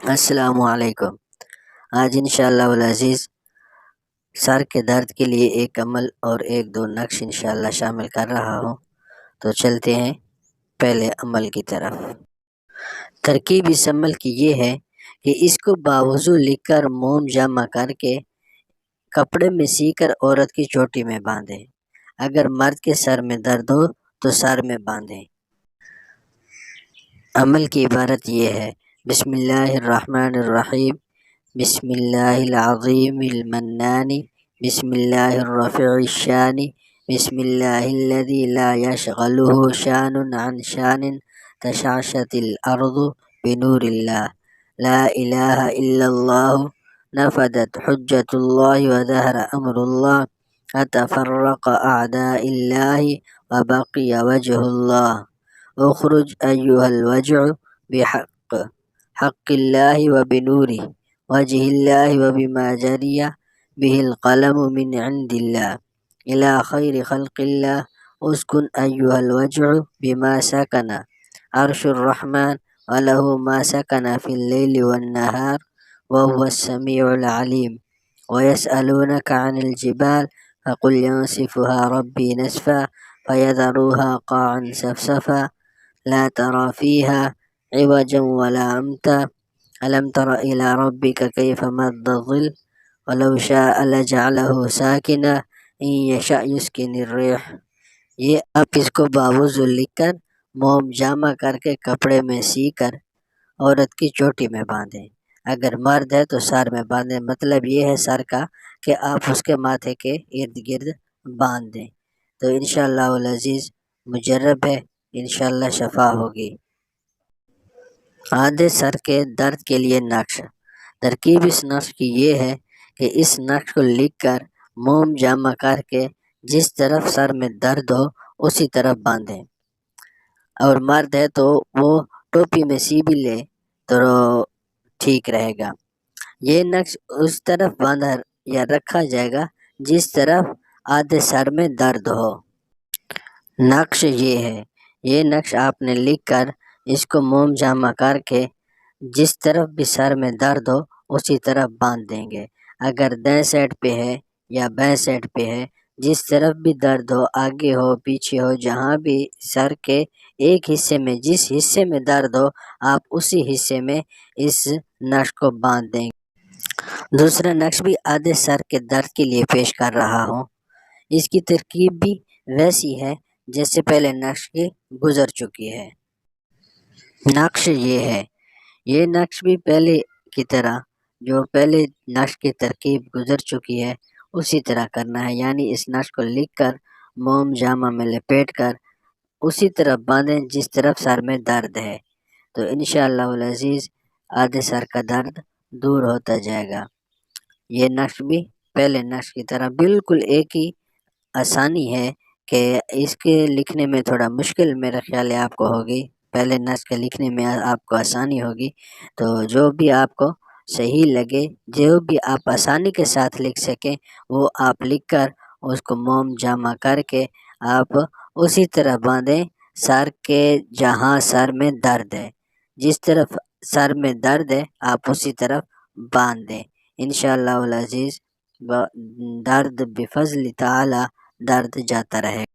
السلام علیکم۔ آج انشاءاللہ العزیز سر کے درد کے لیے ایک عمل اور ایک دو نقش انشاءاللہ شامل کر رہا ہوں، تو چلتے ہیں پہلے عمل کی طرف۔ ترکیب اس عمل کی یہ ہے کہ اس کو باوضو لکھ کر موم جمع کر کے کپڑے میں سی کر عورت کی چوٹی میں باندھیں۔ اگر مرد کے سر میں درد ہو تو سر میں باندھیں۔ عمل کی عبارت یہ ہے: بسم اللہ الرحمن الرحیم، بسم اللہ العظیم المنان، بسم اللہ الرفیع الشان، بسم اللہ الذی لا یشغلہ شان عن شان، تشعشعت الارض بنور اللہ، لا الہ الا اللہ، نفدت حجت اللہ وظہر امر اللہ، اتفرق اعداء اللہ وبقی وجہ اللہ، اخرج ایہا الوجع بحق حق اللہ وبنور وجہ اللہ وبما جری به القلم من عند اللہ الى خیر خلق اللہ، اسکن ایہا الوجع بما سکن عرش الرحمن وله ما سکن فی اللیل والنہار وهو السمیع العلیم، ویسألونک عن الجبال فقل ینسفها ربی نسفا فیذروها قاعا صفصفا لا ترى فيها عوجا ولا امتا، ألم تر إلى ربك كيف مد الظل ولو شاء لجعله ساكنا إن يشأ يسكن الريح۔ یہ آپ اس کو باوضو لکھ کر موم جامع کر کے کپڑے میں سی کر عورت کی چوٹی میں باندھیں۔ اگر مرد ہے تو سر میں باندھیں۔ مطلب یہ ہے سر کا کہ آپ اس کے ماتھے کے ارد گرد باندھ دیں، تو انشاءاللہ العزیز مجرب ہے، انشاءاللہ شفا ہوگی۔ آدھے سر کے درد کے لیے نقش۔ ترکیب اس نقش کی یہ ہے کہ اس نقش کو لکھ کر موم جمع کر کے جس طرف سر میں درد ہو اسی طرف باندھیں، اور مرد ہے تو وہ ٹوپی میں سی بھی لے تو ٹھیک رہے گا۔ یہ نقش اس طرف باندھا یا رکھا جائے گا جس طرف آدھے سر میں درد ہو۔ نقش یہ ہے، یہ نقش آپ نے لکھ کر اس کو موم جمع کر کے جس طرف بھی سر میں درد ہو اسی طرف باندھ دیں گے۔ اگر دائیں سائڈ پہ ہے یا بائیں سائڈ پہ ہے، جس طرف بھی درد ہو، آگے ہو پیچھے ہو، جہاں بھی سر کے ایک حصے میں جس حصے میں درد ہو آپ اسی حصے میں اس نقش کو باندھ دیں گے۔ دوسرا نقش بھی آدھے سر کے درد کے لیے پیش کر رہا ہوں۔ اس کی ترکیب بھی ویسی ہے جیسے پہلے نقش کی گزر چکی ہے۔ نقش یہ ہے، یہ نقش بھی پہلے کی طرح جو پہلے نقش کی ترکیب گزر چکی ہے اسی طرح کرنا ہے، یعنی اس نقش کو لکھ کر موم جامع میں لپیٹ کر اسی طرف باندھیں جس طرف سر میں درد ہے، تو انشاءاللہ العزیز آدھے سر کا درد دور ہوتا جائے گا۔ یہ نقش بھی پہلے نقش کی طرح بالکل ایک ہی آسانی ہے کہ اس کے لکھنے میں تھوڑا مشکل میرا خیال ہے آپ کو ہوگی، پہلے نقش کے لکھنے میں آپ کو آسانی ہوگی، تو جو بھی آپ کو صحیح لگے، جو بھی آپ آسانی کے ساتھ لکھ سکیں وہ آپ لکھ کر اس کو موم جمع کر کے آپ اسی طرح باندھیں سر کے جہاں سر میں درد ہے، جس طرف سر میں درد ہے آپ اسی طرف باندھ دیں۔ انشاءاللہ العزیز درد بفضل تعالی درد جاتا رہے۔